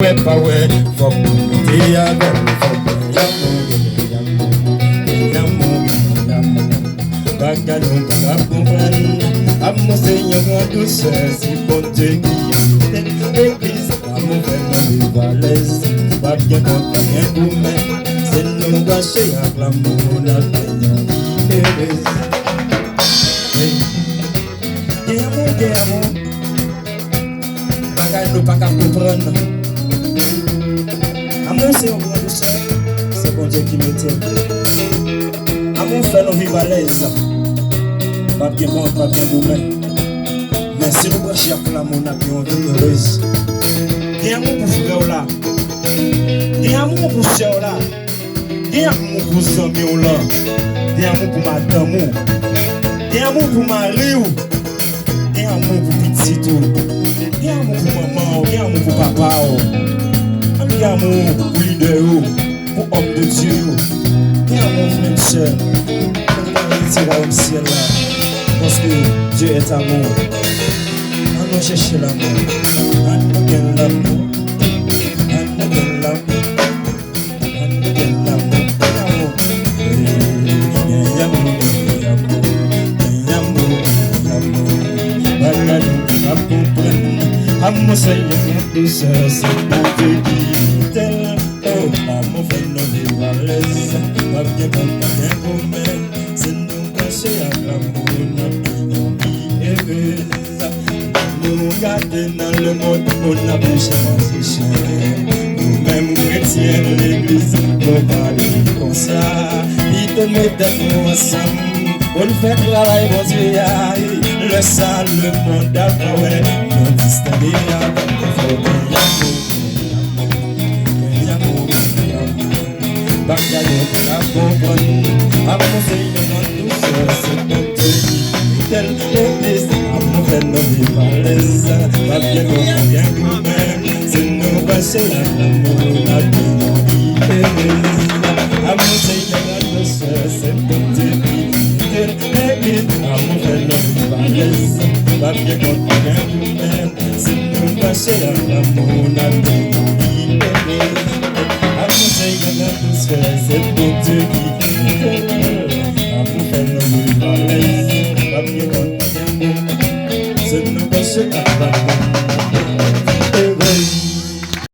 Ouais, pas ouais, faut t'y avec, Bagalon, comprendre, à mon Seigneur en douceur, si bon Dieu qui est l'église, à mon frère de Valais, pas bien contre rien pour moi, c'est nous gâcher à l'amour, la paix, Guerre, Bagalon, pas qu'à comprendre. Amour, c'est un grand douceur, c'est bon Dieu qui me tient. Amour, fait nos vivre à l'aise. Pas bien bon, pas bien gourmet. Mais si nous branchons avec l'amour, nous avons une vie heureuse. Il y a un amour pour frère là. Il y a un amour pour soeur là. Il y a un amour pour amis là. Il y a un amour pour madame. Il y a un amour pour mari. Il y a un amour pour petit tout. Il y a un amour pour maman. Il y a un amour pour papa. Il y a un amour pour leader. Pour homme de Dieu. Il y a un amour pour même soeur. On va au ciel là. Parce que Dieu est amour. On va chercher l'amour. On gagne l'amour. On gagne l'amour. On gagne l'amour. Amour, Seigneur, mon douceur, c'est pour te dire tel. Oh, amour, fait nos valaises. Pas bien pour bien pour moi. C'est nous cacher à l'amour. Nous garder dans le monde, on a péché manger cher. Nous-mêmes chrétiens de l'église, nous parlons comme ça. Ils te mettent nous ensemble, on fait travail, mon Dieu. Le sale, le monde d'avant, ouais. Nous distinguer avec le faux. Bagaille, on a compris. À mon Seigneur, en douceur, c'est ton Dieu. Tel l'église, à mon frère, nos vies valaises. Pas bien qu'on bien nous-mêmes. C'est nous passer à l'amour, la vie heureuse. À mon Seigneur, en douceur, c'est ton Dieu. Tel l'église, à mon frère, nos vies valaises. Pas bien qu'on bien nous-mêmes. C'est nous passer à l'amour, la vie heureuse. À mon Seigneur, en douceur, c'est ton Dieu qui à mon frère, nos vies valaises. C'est nous passer à l'amour.